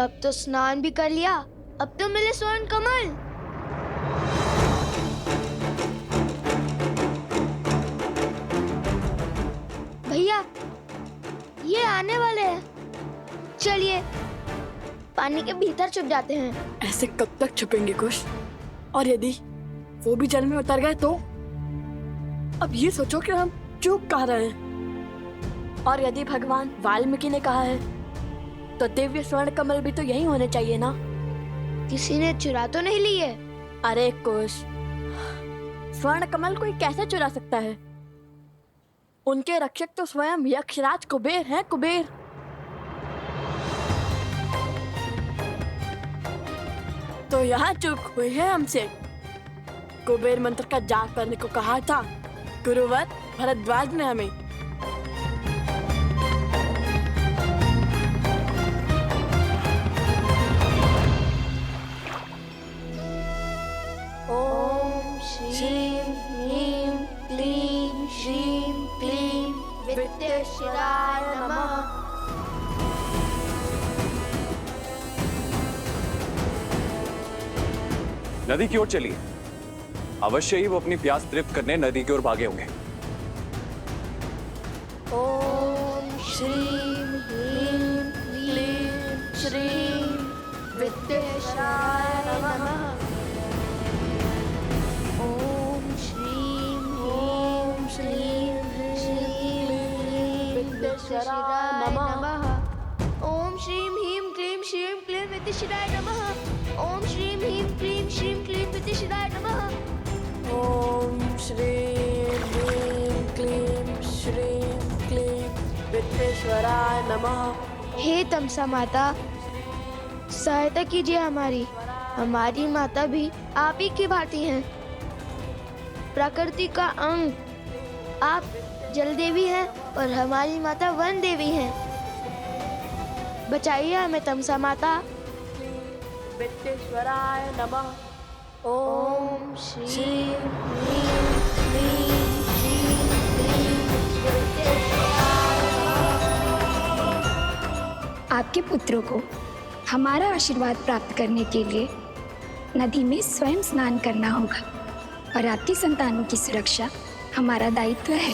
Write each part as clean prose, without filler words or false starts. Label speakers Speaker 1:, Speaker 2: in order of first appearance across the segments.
Speaker 1: अब तो स्नान भी कर लिया, अब तो मिले स्वर्ण कमल। भैया ये आने वाले हैं, चलिए पानी के भीतर छुप जाते हैं।
Speaker 2: ऐसे कब तक छुपेंगे कुश? और यदि वो भी जल में उतर गए तो? अब ये सोचो कि हम चूक कह रहे हैं। और यदि भगवान वाल्मीकि ने कहा है तो दिव्य स्वर्ण कमल भी तो यही होने चाहिए ना?
Speaker 1: किसी ने चुरा तो नहीं लिए?
Speaker 2: अरे कुश, स्वर्ण कमल कोई कैसे चुरा सकता है? उनके रक्षक तो स्वयं यक्षराज कुबेर हैं, कुबेर। तो यहाँ चूक हुई है हमसे। कुबेर मंत्र का जाप करने को कहा था गुरुवर भरद्वाज ने हमें।
Speaker 1: ओम श्रीं ह्रीं क्लीं श्रीं क्लीं विद्येश्वराय नमः।
Speaker 3: नदी की ओर चलिए, अवश्य ही वो अपनी प्यास तृप्त करने नदी की ओर भागे होंगे।
Speaker 1: ओम श्रीं ह्रीं क्लीं श्रीं विद्येश्वराय नमः। ओम श्रीं ह्रीं क्लीं विद्येश्वराय नमः। ओम श्रीं ह्रीं क्लीं श्रीं क्लीं विद्येश्वराय नमः। ओम श्रीं ह्रीं क्लीं श्रीं क्लीं विद्येश्वराय नमः।
Speaker 2: ओम श्रीं ह्रीं क्लीं श्रीं क्लीं विद्येश्वराय नमः।
Speaker 1: हे तमसा माता, सहायता कीजिए हमारी माता भी आप ही की भांति हैं, प्रकृति का अंग। आप जल देवी हैं और हमारी माता वन देवी हैं। बचाइए हमें तमसा माता।
Speaker 2: विद्येश्वराय नमः।
Speaker 1: ओम श्रीं ह्रीं क्लीं श्रीं क्लीं विद्येश्वराय नमः।
Speaker 4: आपके पुत्रों को हमारा आशीर्वाद प्राप्त करने के लिए नदी में स्वयं स्नान करना होगा और आपकी संतानों की सुरक्षा हमारा दायित्व है।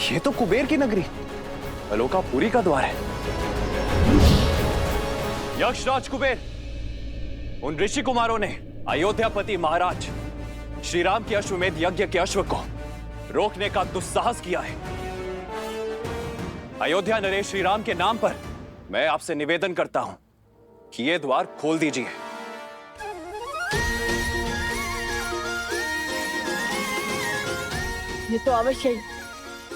Speaker 3: ये तो कुबेर की नगरी अलोकापुरी का द्वार है। यक्षराज कुबेर, उन ऋषि कुमारों ने अयोध्यापति महाराज श्री राम के अश्वमेध यज्ञ के अश्व को रोकने का दुस्साहस किया है। अयोध्या नरेश श्री राम के नाम पर मैं आपसे निवेदन करता हूं कि ये द्वार खोल दीजिए।
Speaker 2: ये तो अवश्य ही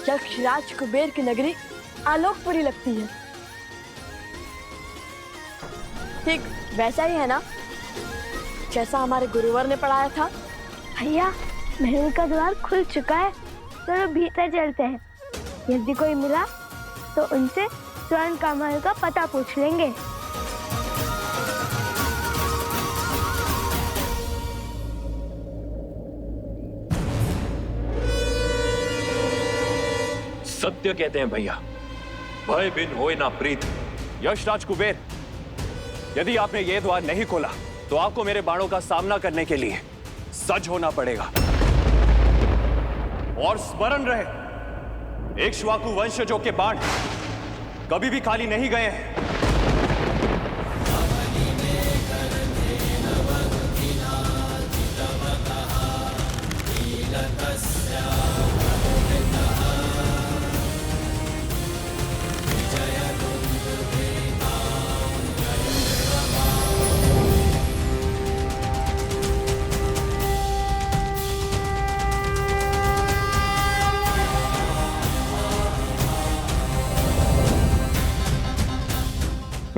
Speaker 2: यक्षराज कुबेर की नगरी आलोकपुरी लगती है। ठीक वैसा ही है ना जैसा हमारे गुरुवर ने पढ़ाया था।
Speaker 1: भैया महल का द्वार खुल चुका है, चलो भीतर चलते हैं। यदि कोई मिला तो उनसे स्वर्ण कमल का पता पूछ लेंगे।
Speaker 3: सत्य कहते हैं भैया, भय बिन होए ना प्रीत। यक्षराज कुबेर, यदि आपने ये द्वार नहीं खोला तो आपको मेरे बाणों का सामना करने के लिए सज्ज होना पड़ेगा। और स्मरण रहे, इक्ष्वाकु वंशजों के बाण कभी भी खाली नहीं गए हैं।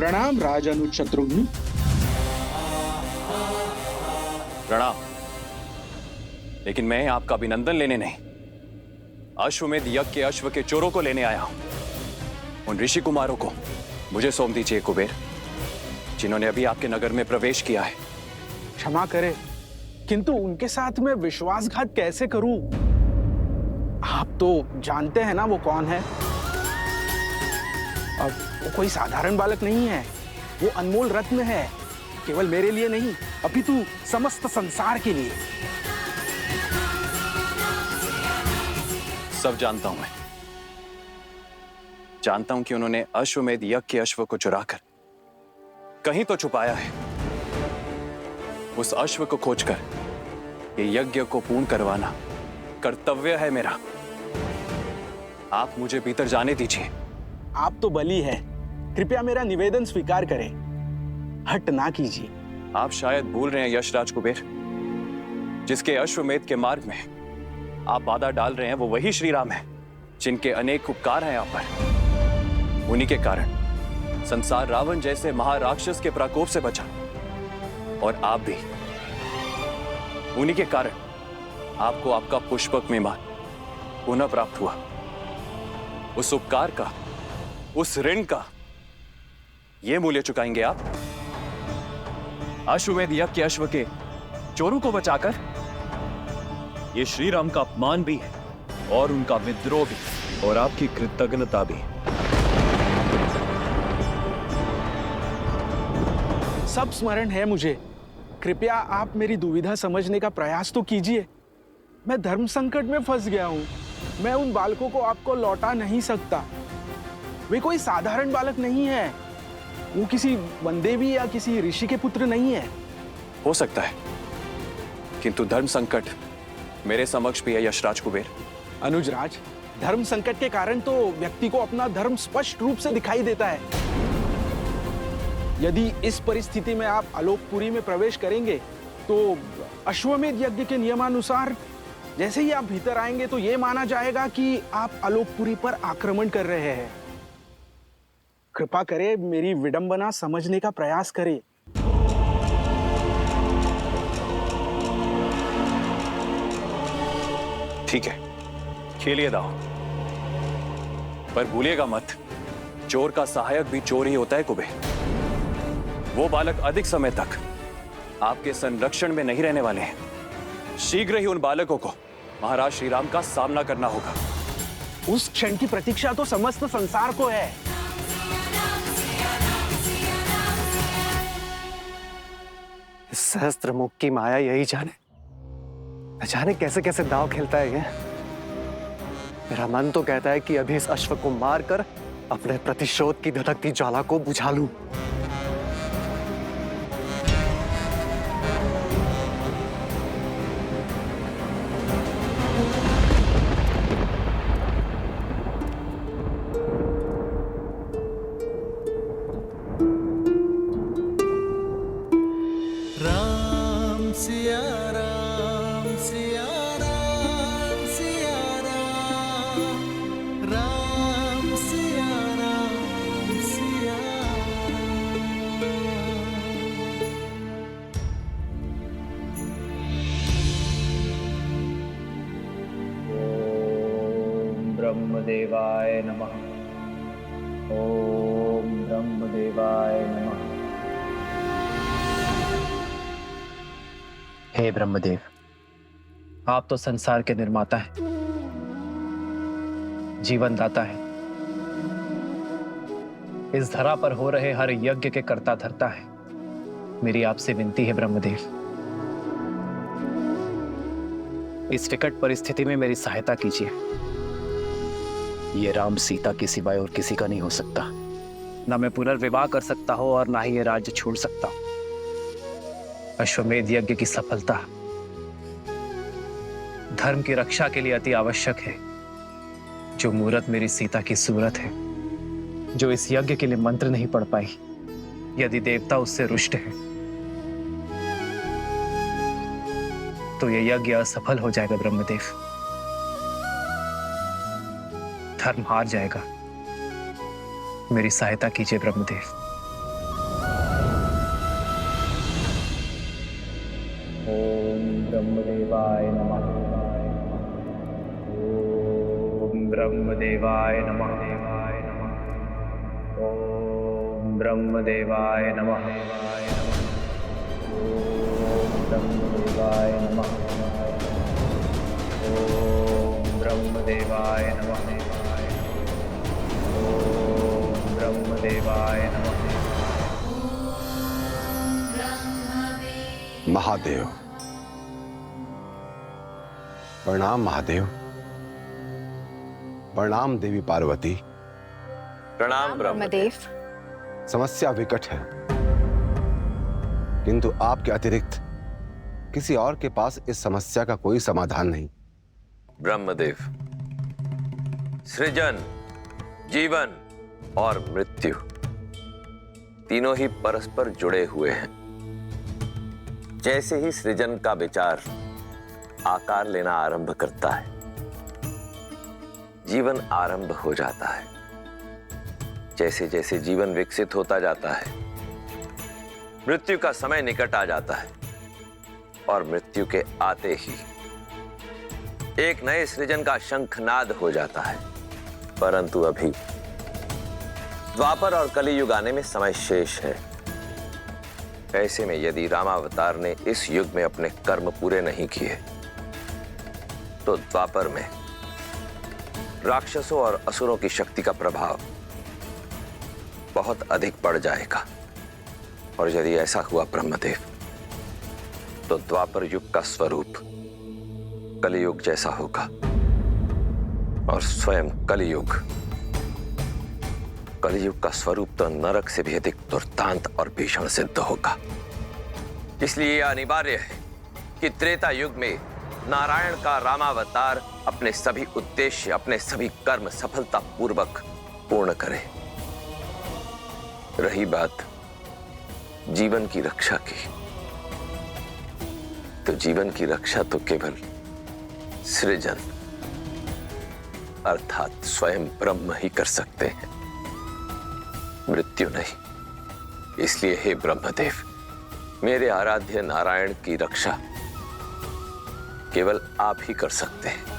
Speaker 5: प्रणाम राजानुज शत्रुघ्न।
Speaker 3: प्रणाम। लेकिन मैं आपका अभिनंदन लेने नहीं, अश्वमेध यज्ञ के अश्व के चोरों को लेने आया हूं। उन ऋषि कुमारों को मुझे सौंप दीजिए कुबेर, जिन्होंने अभी आपके नगर में प्रवेश किया है।
Speaker 5: क्षमा करें, किंतु उनके साथ मैं विश्वासघात कैसे करूं? आप तो जानते हैं ना वो कौन है। अब वो कोई साधारण बालक नहीं है, वो अनमोल रत्न है, केवल मेरे लिए नहीं अपितु समस्त संसार के लिए।
Speaker 3: सब जानता हूं मैं, जानता हूं कि उन्होंने अश्वमेध यज्ञ के अश्व को चुराकर कहीं तो छुपाया है। उस अश्व को खोजकर ये यज्ञ को पूर्ण करवाना कर्तव्य है मेरा। आप मुझे भीतर जाने दीजिए।
Speaker 5: आप तो बली है, कृपया मेरा निवेदन स्वीकार करें, हट ना कीजिए।
Speaker 3: आप शायद भूल रहे हैं यशराज कुबेर, जिसके अश्वमेध के मार्ग में आप बाधा डाल रहे हैं वो वही श्री राम है, जिनके अनेक उपकार हैं आप पर। उन्हीं के कारण संसार रावण जैसे महाराक्षस के प्रकोप से बचा, और आप भी। उन्हीं के कारण आपको आपका पुष्पक विमान पुनः प्राप्त हुआ। उस उपकार का, उस ऋण का ये मूल्य चुकाएंगे आप? अश्वमेध यज्ञ के अश्व के चोरों को बचाकर? ये श्री राम का अपमान भी है, और उनका विद्रोह भी, और आपकी कृतज्ञता भी।
Speaker 5: सब स्मरण है मुझे, कृपया आप मेरी दुविधा समझने का प्रयास तो कीजिए। मैं धर्म संकट में फंस गया हूं, मैं उन बालकों को आपको लौटा नहीं सकता। वे कोई साधारण बालक नहीं है, वो किसी वनदेवी या किसी ऋषि के पुत्र नहीं है।
Speaker 3: हो सकता है, किंतु धर्म संकट मेरे समक्ष भी है यशराज कुबेर।
Speaker 5: अनुजराज, धर्म संकट के कारण तो व्यक्ति को अपना धर्म स्पष्ट रूप से दिखाई देता है। यदि इस परिस्थिति में आप आलोकपुरी में प्रवेश करेंगे तो अश्वमेध यज्ञ के नियमानुसार जैसे ही आप भीतर आएंगे तो यह माना जाएगा कि आप आलोकपुरी पर आक्रमण कर रहे हैं। कृपा करें, मेरी विडंबना समझने का प्रयास करें।
Speaker 3: ठीक है, खेलिए दांव, पर भूलिएगा मत, चोर का सहायक भी चोर ही होता है कुबेर। वो बालक अधिक समय तक आपके संरक्षण में नहीं रहने वाले हैं। शीघ्र ही उन बालकों को महाराज श्री राम का सामना करना होगा।
Speaker 5: उस क्षण की प्रतीक्षा तो समस्त संसार को है।
Speaker 6: सहस्त्र मुख की माया यही जाने कैसे कैसे दांव खेलता है ये। मेरा मन तो कहता है कि अभी इस अश्व को मारकर अपने प्रतिशोध की धधकती ज्वाला को बुझा लूं।
Speaker 7: ब्रह्मदेवाय नमः। ओम ब्रह्मदेवाय नमः। हे ब्रह्मदेव, आप तो संसार के निर्माता हैं, जीवन दाता हैं। इस धरा पर हो रहे हर यज्ञ के कर्ता धर्ता है। मेरी आपसे विनती है ब्रह्मदेव, इस विकट परिस्थिति में मेरी सहायता कीजिए। ये राम सीता के सिवाय और किसी का नहीं हो सकता। ना मैं पुनर्विवाह कर सकता हूं और ना ही ये राज्य छोड़ सकता हूं। अश्वमेध यज्ञ की सफलता धर्म की रक्षा के लिए अति आवश्यक है। जो मूरत मेरी सीता की सूरत है, जो इस यज्ञ के लिए मंत्र नहीं पढ़ पाई, यदि देवता उससे रुष्ट है तो यह यज्ञ असफल हो जाएगा ब्रह्मदेव। धर्म हार जाएगा। मेरी सहायता कीजिए ब्रह्मदेव। ब्रह्मदेवाय नमः। ओम ब्रह्मदेवाय नमः। ओम ब्रह्मदेवाय नमः। ओम ब्रह्मदेवाय नमः। ओम ब्रह्मदेवाय नमः।
Speaker 8: महादेव। प्रणाम महादेव। प्रणाम देवी पार्वती।
Speaker 3: प्रणाम ब्रह्मदेव।
Speaker 8: समस्या विकट है, किंतु आपके अतिरिक्त किसी और के पास इस समस्या का कोई समाधान नहीं।
Speaker 3: ब्रह्मदेव, सृजन, जीवन और मृत्यु तीनों ही परस्पर जुड़े हुए हैं। जैसे ही सृजन का विचार आकार लेना आरंभ करता है, जीवन आरंभ हो जाता है। जैसे जैसे जीवन विकसित होता जाता है, मृत्यु का समय निकट आ जाता है और मृत्यु के आते ही एक नए सृजन का शंखनाद हो जाता है। परंतु अभी द्वापर और कलियुग आने में समय शेष है। ऐसे में यदि रामावतार ने इस युग में अपने कर्म पूरे नहीं किए तो द्वापर में राक्षसों और असुरों की शक्ति का प्रभाव बहुत अधिक बढ़ जाएगा। और यदि ऐसा हुआ ब्रह्मदेव, तो द्वापर युग का स्वरूप कलियुग जैसा होगा और स्वयं कलियुग का स्वरूप तो नरक से भी अधिक दुर्दांत और भीषण सिद्ध होगा। इसलिए यह अनिवार्य है कि त्रेता युग में नारायण का रामावतार अपने सभी उद्देश्य, अपने सभी कर्म सफलतापूर्वक पूर्ण करे। रही बात जीवन की रक्षा की, तो जीवन की रक्षा तो केवल सृजन अर्थात स्वयं ब्रह्म ही कर सकते हैं, मृत्यु नहीं। इसलिए हे ब्रह्मदेव, मेरे आराध्य नारायण की रक्षा केवल आप ही कर सकते हैं।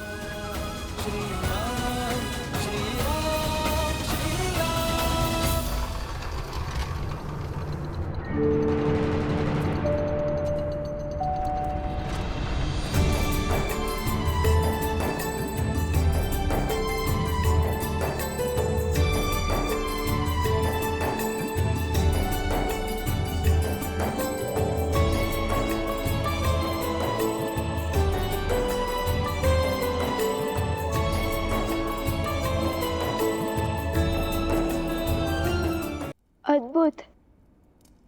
Speaker 1: अद्भुत,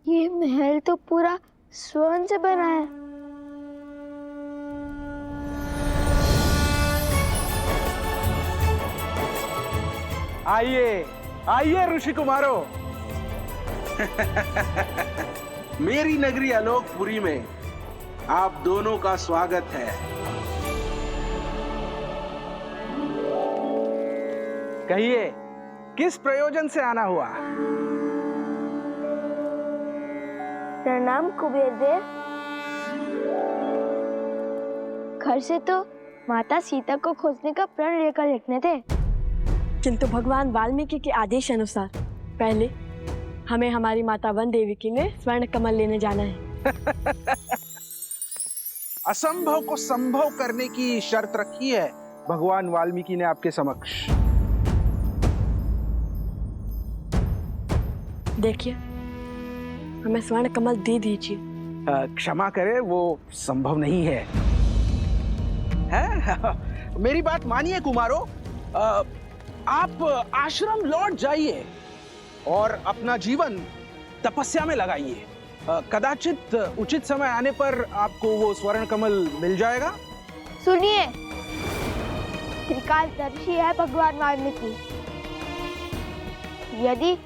Speaker 1: ये महल तो पूरा स्वर्ण से बना है।
Speaker 5: आइए आइए ऋषि कुमारों। मेरी नगरी आलोकपुरी में आप दोनों का स्वागत है। कहिए, किस प्रयोजन से आना हुआ?
Speaker 1: प्रणाम कुबेर देव। घर से तो माता सीता को खोजने का प्रण लेकर लिखने थे,
Speaker 2: किंतु भगवान वाल्मीकि के आदेश अनुसार पहले हमें हमारी माता वन देवी में स्वर्ण कमल लेने जाना है।
Speaker 5: असंभव को संभव करने की शर्त रखी है भगवान वाल्मीकि ने आपके समक्ष।
Speaker 2: देखिए, हमें स्वर्ण कमल दे दीजिए।
Speaker 5: क्षमा करें, वो संभव नहीं है। मेरी बात मानिए कुमारों, आप आश्रम लौट जाइए और अपना जीवन तपस्या में लगाइए। कदाचित उचित समय आने पर आपको वो स्वर्ण कमल मिल जाएगा।
Speaker 1: सुनिए, त्रिकालदर्शी है भगवान वाल्मीकि। यदि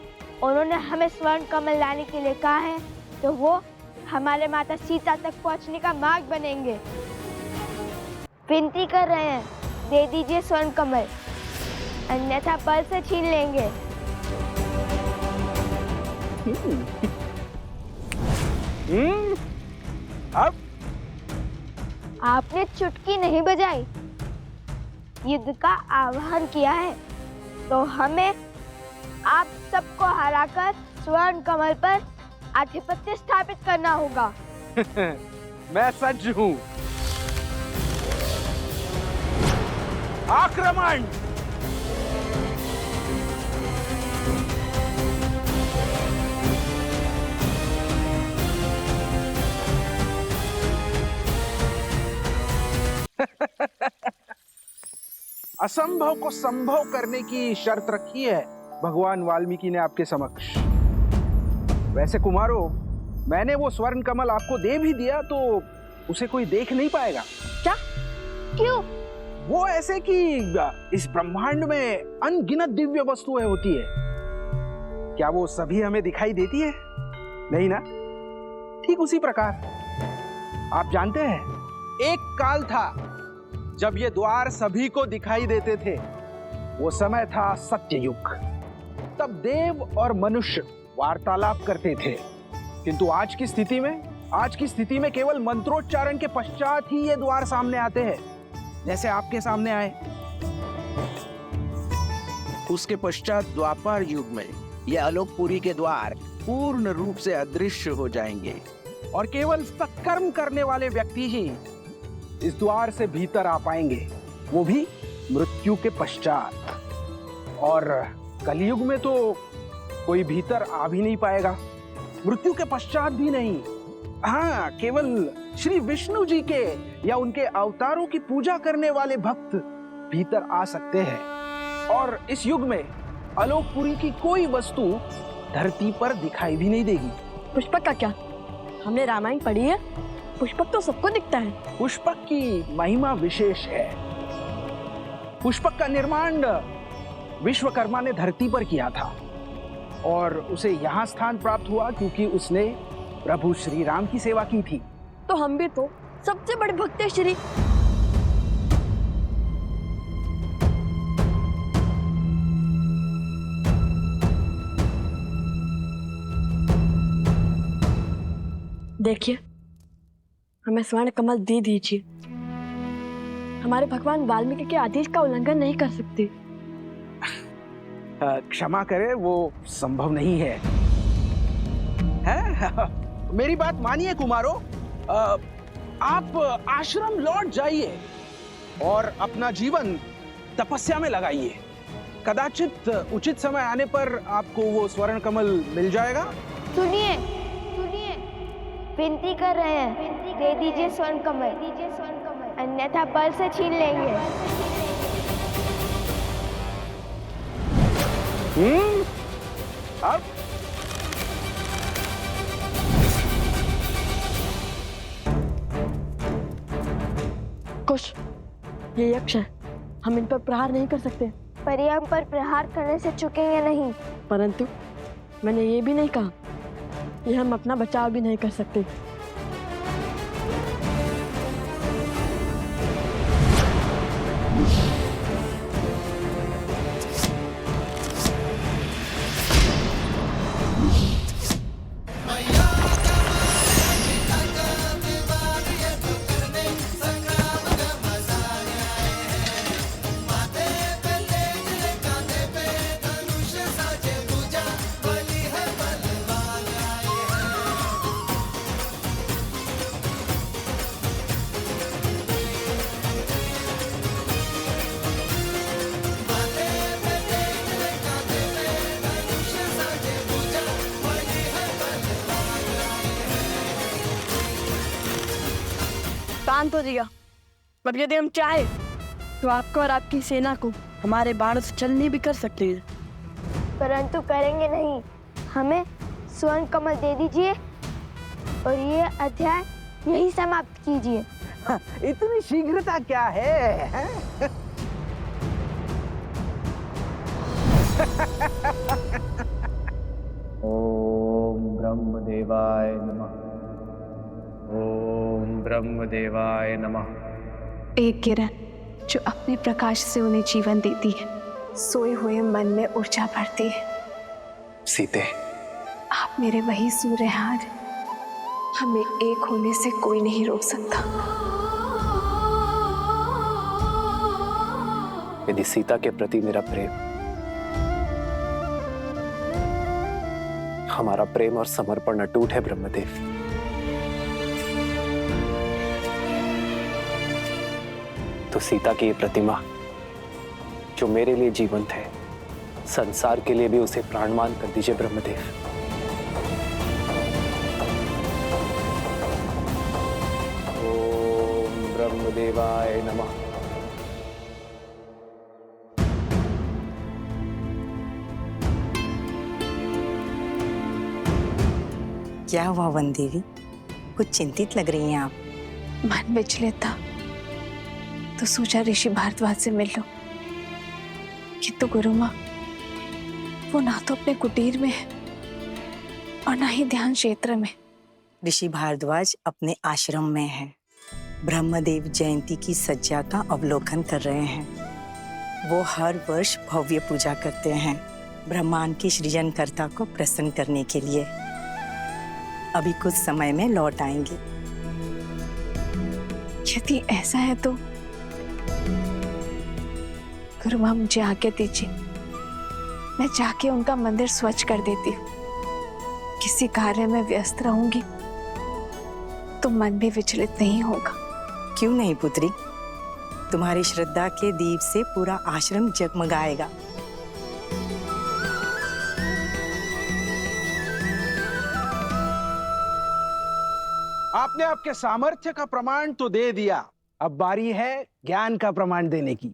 Speaker 1: उन्होंने हमें स्वर्ण कमल लाने के लिए कहा है तो वो हमारे माता सीता तक पहुंचने का मार्ग बनेंगे। विनती कर रहे हैं, दे दीजिए स्वर्ण कमल, अन्यथा बल से छीन लेंगे।
Speaker 5: अब
Speaker 1: आपने चुटकी नहीं बजाई, युद्ध का आह्वान किया है। तो हमें आप सबको हराकर स्वर्ण कमल पर आधिपत्य स्थापित करना होगा।
Speaker 5: मैं सज्ज हूं। आक्रमण! असंभव को संभव करने की शर्त रखी है भगवान वाल्मीकि ने आपके समक्ष। वैसे कुमारों, मैंने वो स्वर्ण कमल आपको दे भी दिया तो उसे कोई देख नहीं पाएगा।
Speaker 2: क्या?
Speaker 1: क्यों?
Speaker 5: वो ऐसे कि इस ब्रह्मांड में अनगिनत दिव्य वस्तुएं होती है, क्या वो सभी हमें दिखाई देती है? नहीं ना? ठीक उसी प्रकार आप जानते हैं, एक काल था जब ये द्वार सभी को दिखाई देते थे। वो समय था सत्ययुग। तब देव और मनुष्य वार्तालाप करते थे, किंतु आज की स्थिति में केवल मंत्रोच्चारण के पश्चात ही ये द्वार सामने आते हैं, जैसे आपके सामने आए।
Speaker 9: उसके पश्चात द्वापर युग में ये आलोकपुरी के द्वार पूर्ण रूप से अदृश्य हो जाएंगे
Speaker 5: और केवल सत्कर्म करने वाले व्यक्ति ही इस द्वार से भीतर आ पाएंगे, वो भी मृत्यु के पश्चात। और कलयुग में तो कोई भीतर आ भी नहीं पाएगा, मृत्यु के पश्चात भी नहीं। हाँ, केवल श्री विष्णु जी के या उनके अवतारों की पूजा करने वाले भक्त भीतर आ सकते हैं। और इस युग में आलोकपुरी की कोई वस्तु धरती पर दिखाई भी नहीं देगी।
Speaker 2: पुष्पक का क्या? हमने रामायण पढ़ी है, पुष्पक तो सबको दिखता है।
Speaker 5: पुष्पक की महिमा विशेष है। पुष्पक का निर्माण विश्वकर्मा ने धरती पर किया था और उसे यहाँ स्थान प्राप्त हुआ क्योंकि उसने प्रभु श्री राम की सेवा की थी।
Speaker 2: तो हम भी तो सबसे बड़े भक्त हैं श्री। देखिए, हमें स्वर्ण कमल दे दीजिए। हमारे भगवान वाल्मीकि के आदेश का उल्लंघन नहीं कर सकते।
Speaker 5: क्षमा करें, वो संभव नहीं है। मेरी बात मानिए कुमारों, आप आश्रम लौट जाइए और अपना जीवन तपस्या में लगाइए। कदाचित उचित समय आने पर आपको वो स्वर्ण कमल मिल जाएगा।
Speaker 1: सुनिए, विनती कर रहे हैं, दे दीजिए स्वर्ण कमल, अन्यथा बल से छीन लेंगे।
Speaker 5: अब
Speaker 2: कुछ ये यक्ष है, हम इन पर प्रहार नहीं कर सकते।
Speaker 1: पर ये हम पर प्रहार करने से चुकेंगे नहीं।
Speaker 2: परंतु मैंने ये भी नहीं कहा कि हम अपना बचाव भी नहीं कर सकते। शांत हो जाइए। अब यदि हम चाहे तो आपको और आपकी सेना को हमारे बाणों से चलनी भी कर सकते हैं,
Speaker 1: परंतु करेंगे नहीं। हमें स्वर्ण कमल दे दीजिए और ये अध्याय यही समाप्त कीजिए।
Speaker 5: इतनी शीघ्रता क्या है?
Speaker 7: ओम ब्रह्मदेवाय नमः। ओम ब्रह्मदेवाय नमः।
Speaker 4: एक किरण जो अपने प्रकाश से उन्हें जीवन देती है, सोए हुए मन में ऊर्जा भरती है।
Speaker 6: सीते,
Speaker 4: आप मेरे वही सूर्य हैं, हमें एक होने से कोई नहीं रोक सकता।
Speaker 6: यदि सीता के प्रति मेरा प्रेम हमारा प्रेम और समर्पण अटूट है ब्रह्मदेव। तो सीता की ये प्रतिमा जो मेरे लिए जीवंत है, संसार के लिए भी उसे प्राणवान कर दीजिए ब्रह्मदेव। ओम ब्रह्मदेवाय नमः।
Speaker 10: क्या हुआ वन देवी, कुछ चिंतित लग रही हैं आप।
Speaker 11: मन विचलित था तो सोचा ऋषि भारद्वाज से मिल लो, किंतु गुरु माँ वो ना तो अपने कुटीर में है और ना ही ध्यान क्षेत्र में।
Speaker 10: ऋषि भारद्वाज अपने आश्रम में है, ब्रह्मदेव जयंती की सज्जा का अवलोकन कर रहे हैं। वो हर वर्ष भव्य पूजा करते हैं ब्रह्मांड के सृजनकर्ता को प्रसन्न करने के लिए। अभी कुछ समय में लौट आएंगे।
Speaker 11: यदि ऐसा है तो गुरु माँ मुझे आज्ञा दीजिए, मैं जाके उनका मंदिर स्वच्छ कर देती हूँ। किसी कार्य में व्यस्त रहूंगी तो मन भी विचलित नहीं होगा।
Speaker 10: क्यों नहीं पुत्री, तुम्हारी श्रद्धा के दीप से पूरा आश्रम जगमगाएगा।
Speaker 5: आपने आपके सामर्थ्य का प्रमाण तो दे दिया, अब बारी है ज्ञान का प्रमाण देने की।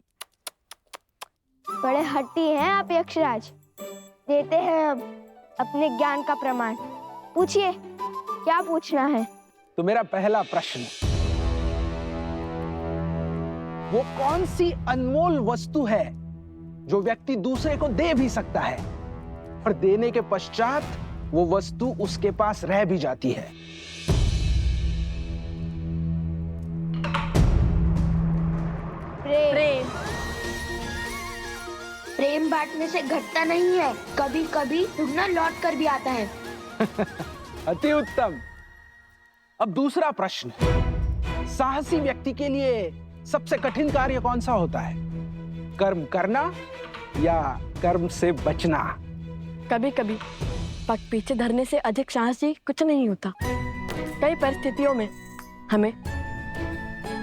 Speaker 1: बड़े हट्टी हैं आप यक्षराज, देते हैं अब अपने ज्ञान का प्रमाण। पूछिए, क्या पूछना है?
Speaker 5: तो मेरा पहला प्रश्न, वो कौन सी अनमोल वस्तु है जो व्यक्ति दूसरे को दे भी सकता है और देने के पश्चात वो वस्तु उसके पास रह भी जाती है?
Speaker 1: प्रेम। प्रेम बांटने से घटता नहीं है, कभी कभी दुगना लौट कर भी आता है।
Speaker 5: अति उत्तम। अब दूसरा प्रश्न, साहसी व्यक्ति के लिए सबसे कठिन कार्य कौन सा होता है? कर्म करना या कर्म से बचना?
Speaker 2: कभी कभी पग पीछे धरने से अधिक साहसी कुछ नहीं होता। कई परिस्थितियों में हमें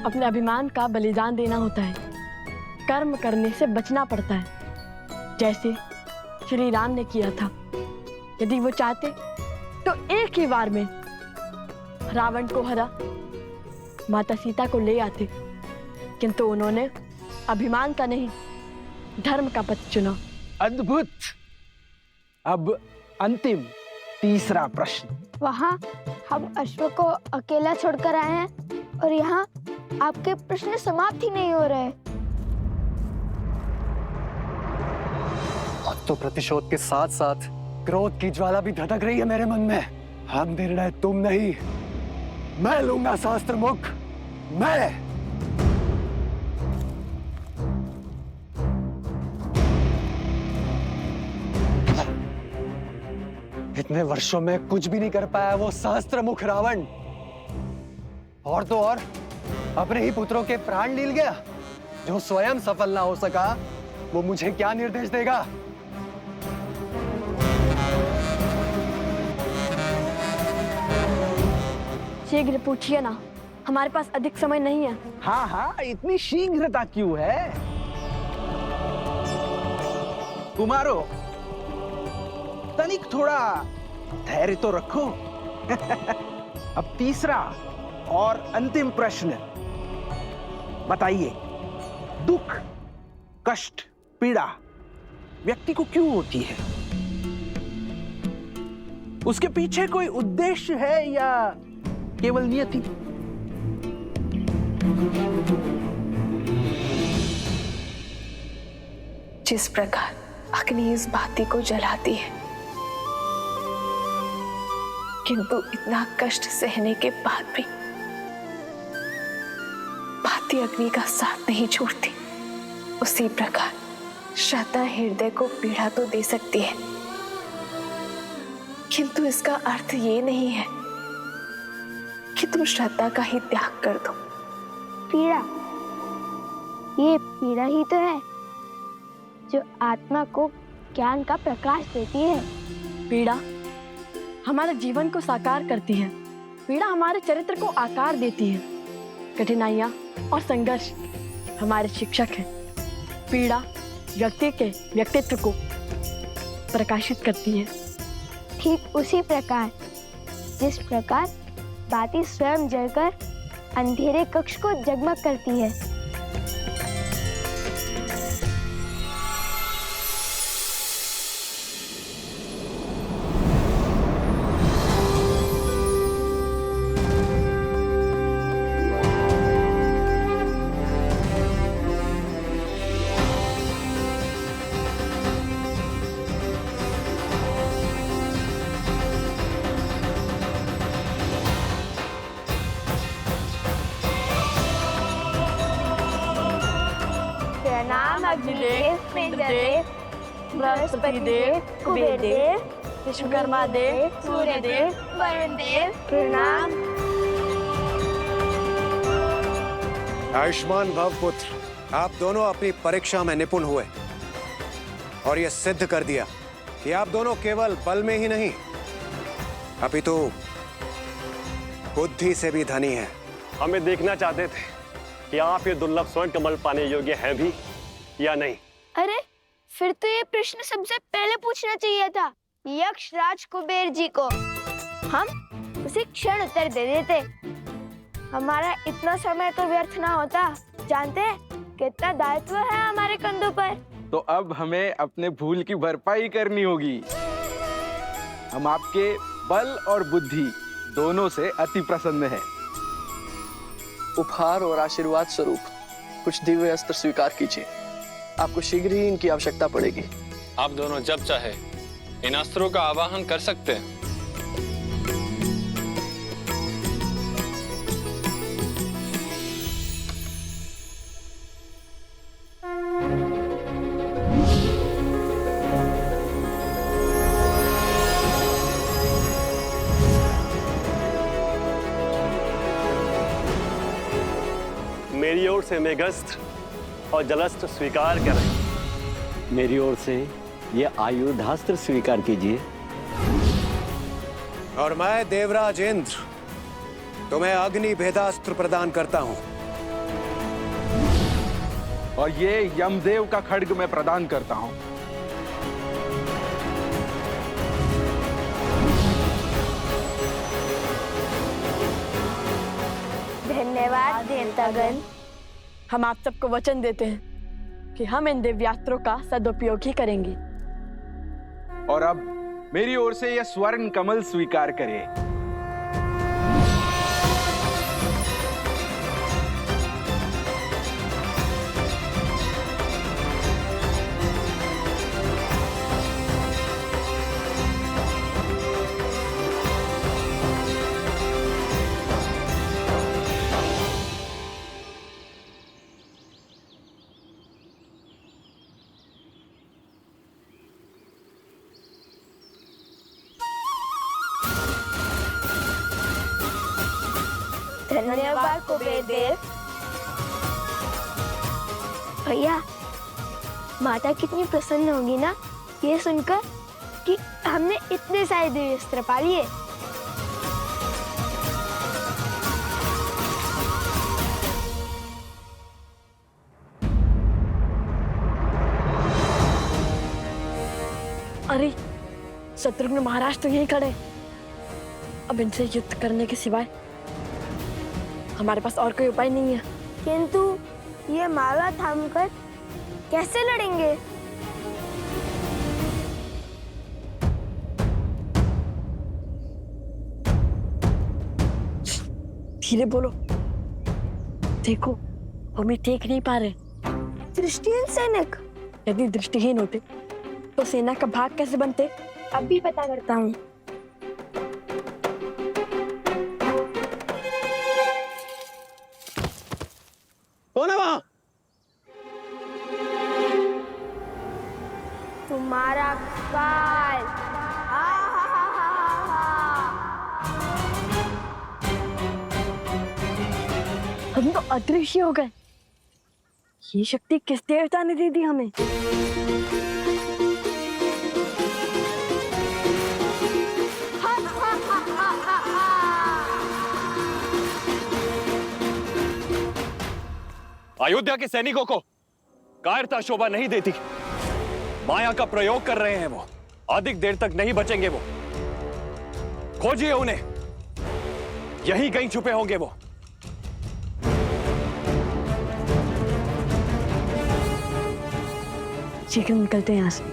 Speaker 2: अपने अभिमान का बलिदान देना होता है, कर्म करने से बचना पड़ता है, जैसे श्री राम ने किया था। यदि वो चाहते तो एक ही बार में रावण को हरा माता सीता को ले आते, किंतु उन्होंने अभिमान का नहीं, धर्म का पथ चुना।
Speaker 5: अद्भुत। अब अंतिम तीसरा प्रश्न।
Speaker 1: वहाँ हम अश्व को अकेला छोड़कर आए हैं और यहाँ आपके प्रश्न समाप्त ही नहीं हो रहे।
Speaker 6: अब तो प्रतिशोध के साथ साथ क्रोध की ज्वाला भी धधक रही है मेरे मन में। अब निर्णय तुम नहीं, मैं लूंगा शास्त्र मुख। मैं इतने वर्षों में कुछ भी नहीं कर पाया वो शास्त्र मुख रावण, और तो और अपने ही पुत्रों के प्राण लील गया। जो स्वयं सफल ना हो सका वो मुझे क्या निर्देश देगा?
Speaker 2: शीघ्र पूछिए ना, हमारे पास अधिक समय नहीं है।
Speaker 5: हाँ हाँ, इतनी शीघ्रता क्यों है? कुमारो, तनिक थोड़ा धैर्य तो रखो। अब तीसरा और अंतिम प्रश्न, बताइए, दुख, कष्ट, पीड़ा व्यक्ति को क्यों होती है? उसके पीछे कोई उद्देश्य है या केवल नियति?
Speaker 11: जिस प्रकार अग्नि इस बाती को जलाती है, किंतु इतना कष्ट सहने के बाद भी बाती अग्नि का साथ नहीं छोड़ती, उसी प्रकार श्रद्धा हृदय को पीड़ा तो दे सकती है, किंतु इसका अर्थ ये नहीं है कि तुम श्रद्धा का ही त्याग कर दो।
Speaker 1: पीड़ा, ये पीड़ा ही तो है जो आत्मा को ज्ञान का प्रकाश देती है।
Speaker 2: पीड़ा हमारे जीवन को साकार करती है। पीड़ा हमारे चरित्र को आकार देती है। कठिनाइयाँ और संघर्ष हमारे शिक्षक हैं। पीड़ा व्यक्ति के व्यक्तित्व को प्रकाशित करती है।
Speaker 1: ठीक उसी प्रकार जिस प्रकार बाती स्वयं जलकर अंधेरे कक्ष को जगमग करती है। प्रणाम अग्निदेव, पितृदेव, बृहस्पति देव, कुबेर देव, विश्वकर्मा देव, सूर्य देव, वरुण देव, प्रणाम।
Speaker 6: आयुष्मान भव पुत्र, आप दोनों अपनी परीक्षा में निपुण हुए और यह सिद्ध कर दिया कि आप दोनों केवल बल में ही नहीं अपितु बुद्धि से भी धनी हैं।
Speaker 3: हमें देखना चाहते थे कि आप ये दुर्लभ स्वर्ण कमल पाने योग्य हैं भी या नहीं।
Speaker 1: अरे फिर तो ये प्रश्न सबसे पहले पूछना चाहिए था यक्ष राज कुबेर जी को। हम उसी क्षण उत्तर दे देते। हमारा इतना समय तो व्यर्थ ना होता। जानते हैं कितना दायित्व है हमारे कंधों पर।
Speaker 5: तो अब हमें अपने भूल की भरपाई करनी होगी। हम आपके बल और बुद्धि दोनों से अति प्रसन्न हैं।
Speaker 12: उपहार और आशीर्वाद स्वरूप कुछ दिव्य अस्त्र स्वीकार कीजिए। आपको शीघ्र ही इनकी आवश्यकता पड़ेगी।
Speaker 13: आप दोनों जब चाहे इन अस्त्रों का आवाहन कर सकते हैं।
Speaker 3: मेरी ओर से मेघस्त्र और जलस्त्र स्वीकार करें।
Speaker 14: मेरी ओर से ये आयुधास्त्र स्वीकार कीजिए।
Speaker 6: और मैं देवराज इंद्र तुम्हें अग्नि भेदास्त्र प्रदान करता हूं।
Speaker 5: और ये यमदेव का खड्ग मैं प्रदान करता हूं।
Speaker 1: धन्यवाद देवतागण।
Speaker 2: हम आप सबको वचन देते हैं कि हम इन दिव्यास्त्रों का सदुपयोग ही करेंगे।
Speaker 5: और अब मेरी ओर से यह स्वर्ण कमल स्वीकार करें।
Speaker 1: धन्यवाद कुबेर देव। भैया माता कितनी प्रसन्न होगी ना ये सुनकर कि हमने इतने सारे दिव्य अस्त्र पा लिए।
Speaker 2: अरे शत्रुघ्न महाराज तो यहीं खड़े। अब इनसे युद्ध करने के सिवाय हमारे पास और कोई उपाय नहीं है।
Speaker 1: किंतु ये माला थामकर कैसे लड़ेंगे?
Speaker 2: धीरे बोलो। देखो हम देख नहीं पा रहे।
Speaker 1: दृष्टिहीन सैनिक।
Speaker 2: यदि दृष्टिहीन होते तो सेना का भाग कैसे बनते?
Speaker 1: अभी पता करता हूँ।
Speaker 6: कौन है वहां?
Speaker 1: तुम्हारा काल।
Speaker 2: हम तो अदृश्य हो गए। ये शक्ति किस देवता ने दे दी हमें?
Speaker 1: हाथ
Speaker 3: अयोध्या के सैनिकों को कायरता शोभा नहीं देती। माया का प्रयोग कर रहे हैं वो, अधिक देर तक नहीं बचेंगे वो। खोजिए उन्हें, यहीं कहीं छुपे होंगे वो।
Speaker 2: शीघ्र निकलते हैं यहाँ से।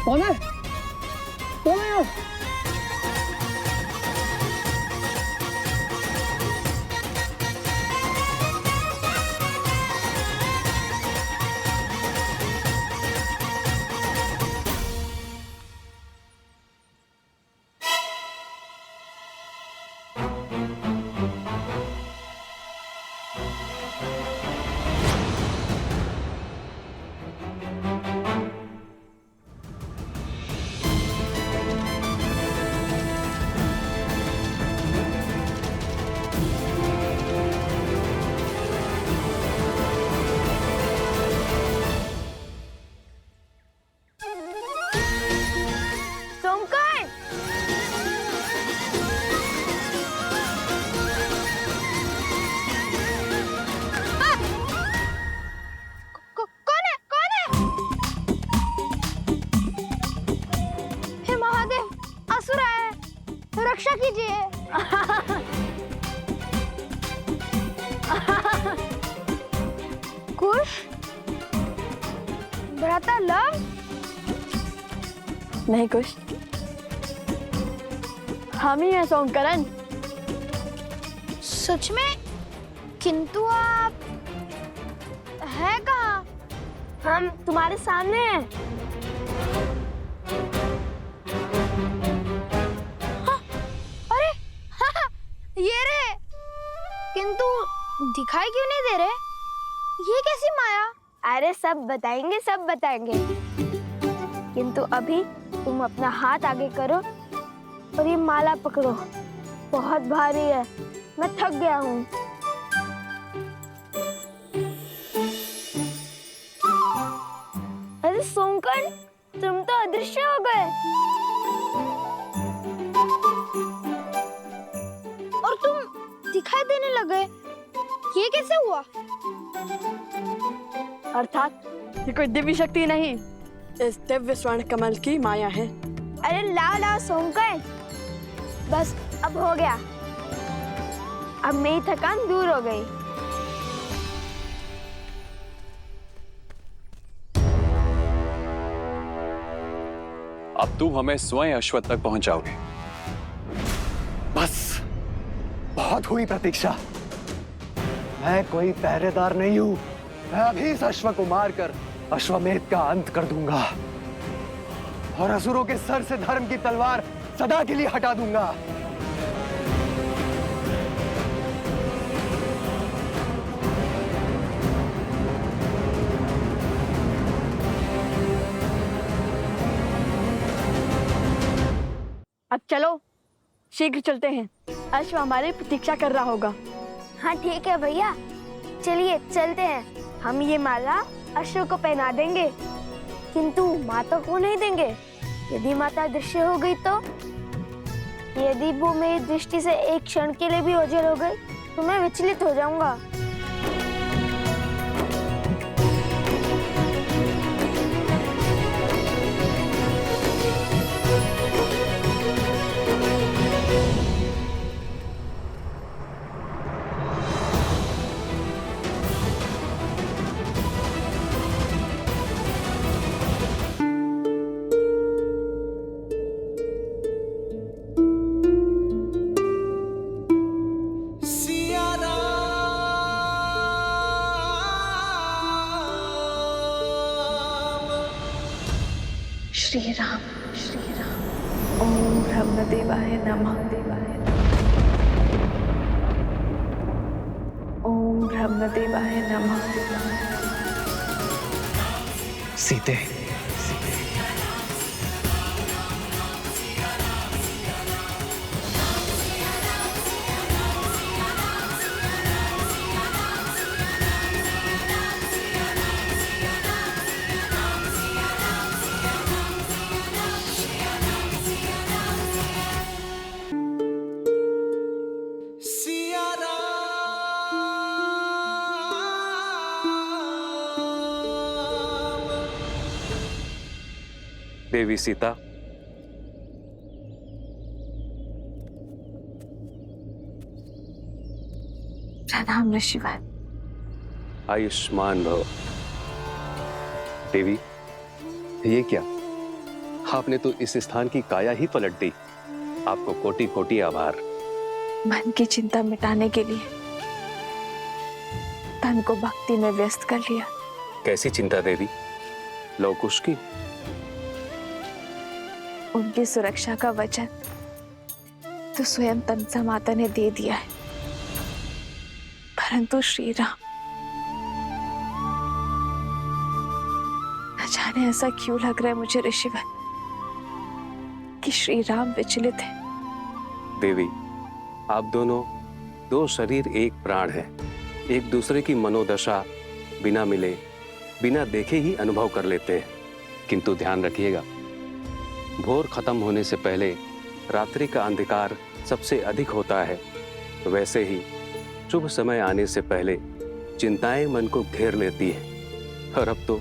Speaker 12: कौन है? कौन है वो?
Speaker 1: रक्षा कीजिए। कुश, भ्राता लव?
Speaker 2: नहीं कुश, हम ही हैं सोमकरण।
Speaker 1: सच में? किंतु आप है कहाँ? हम तुम्हारे सामने हैं। हाँ, अरे हाँ, ये रहे। किंतु दिखाई क्यों नहीं दे रहे? ये कैसी माया? अरे सब बताएंगे, सब बताएंगे। किंतु अभी तुम अपना हाथ आगे करो और ये माला पकड़ो। बहुत भारी है, मैं थक गया हूँ। अरे सोमकर्ण, तुम तो अदृश्य हो गए और तुम दिखाई देने लगे। ये कैसे हुआ?
Speaker 2: अर्थात ये कोई दिव्य शक्ति नहीं, इस दिव्य स्वर्ण कमल की माया है।
Speaker 1: अरे लाओ लाओ सोमकर्ण, बस अब हो गया। अब मेरी थकान दूर हो गई।
Speaker 3: अब तुम हमें स्वयं अश्वत्थ तक पहुंचाओगे।
Speaker 6: बस बहुत हुई प्रतीक्षा। मैं कोई पहरेदार नहीं हूं। मैं अभी इस अश्व को मारकर अश्वमेध का अंत कर दूंगा और असुरों के सर से धर्म की तलवार सदा के लिए हटा दूंगा।
Speaker 2: अब चलो, शीघ्र चलते हैं। अश्व हमारी प्रतीक्षा कर रहा होगा।
Speaker 1: हाँ ठीक है भैया, चलिए चलते हैं। हम ये माला अश्व को पहना देंगे, किंतु माता को नहीं देंगे। यदि माता दृश्य हो गई तो? यदि वो मेरी दृष्टि से एक क्षण के लिए भी ओझल हो गई तो मैं विचलित हो जाऊंगा।
Speaker 11: श्री राम, श्री राम। ओम ब्रह्मदेवाय नमः। ओम ब्रह्मदेवाय नमः।
Speaker 7: सीते,
Speaker 3: देवी सीता,
Speaker 11: प्रणाम ऋषिवर।
Speaker 3: आयुष्मान भव। देवी, ये क्या? आपने तो इस स्थान की काया ही पलट दी। आपको कोटि कोटि आभार।
Speaker 11: मन की चिंता मिटाने के लिए तन को भक्ति में व्यस्त कर लिया।
Speaker 3: कैसी चिंता देवी? लवकुश की?
Speaker 11: उनकी सुरक्षा का वचन तो स्वयं तमसा माता ने दे दिया है, परंतु श्री राम, न जाने ऐसा क्यों लग रहा है मुझे ऋषिवर कि श्री राम विचलित है।
Speaker 3: देवी, आप दोनों दो शरीर एक प्राण हैं। एक दूसरे की मनोदशा बिना मिले, बिना देखे ही अनुभव कर लेते हैं। किंतु ध्यान रखिएगा, भोर खत्म होने से पहले रात्रि का अंधकार सबसे अधिक होता है। वैसे ही शुभ समय आने से पहले चिंताएं मन को घेर लेती है। और अब तो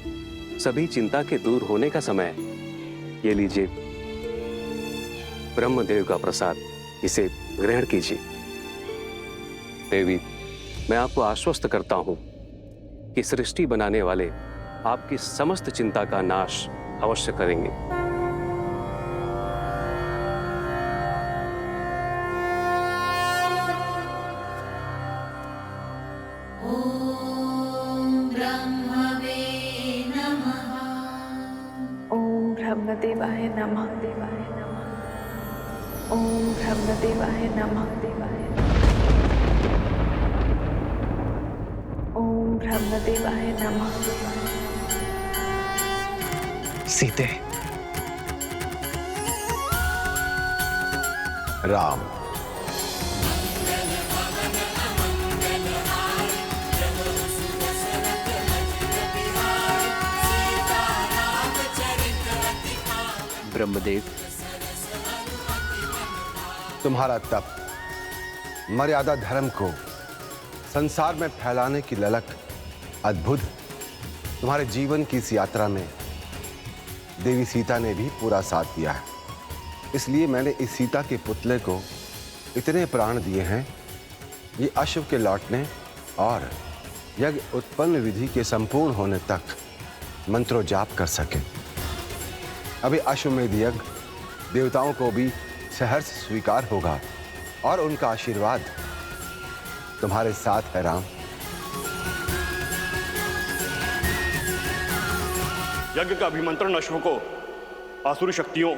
Speaker 3: सभी चिंता के दूर होने का समय है। ये लीजिए ब्रह्मदेव का प्रसाद, इसे ग्रहण कीजिए। देवी, मैं आपको आश्वस्त करता हूं कि सृष्टि बनाने वाले आपकी समस्त चिंता का नाश अवश्य करेंगे।
Speaker 11: ओम ब्रह्मदेवाय नमः। ओम ब्रह्मदेवाय नमः। ओम ब्रह्मदेवाय नमः।
Speaker 7: सीते,
Speaker 8: राम।
Speaker 9: ब्रह्मदेव,
Speaker 8: तुम्हारा तप, मर्यादा धर्म को संसार में फैलाने की ललक अद्भुत। तुम्हारे जीवन की इस यात्रा में देवी सीता ने भी पूरा साथ दिया है। इसलिए मैंने इस सीता के पुतले को इतने प्राण दिए हैं, ये अश्व के लौटने और यज्ञ उत्पन्न विधि के संपूर्ण होने तक मंत्रो जाप कर सके। अभी अश्वमेध यज्ञ देवताओं को भी सहर्ष स्वीकार होगा और उनका आशीर्वाद तुम्हारे साथ है राम।
Speaker 15: यज्ञ का अभिमंत्रण अश्व को आसुरी शक्तियों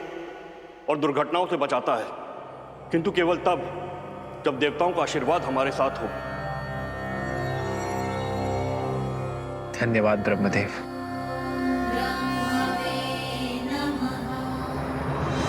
Speaker 15: और दुर्घटनाओं से बचाता है, किंतु केवल तब जब देवताओं का आशीर्वाद हमारे साथ हो।
Speaker 7: धन्यवाद ब्रह्मदेव।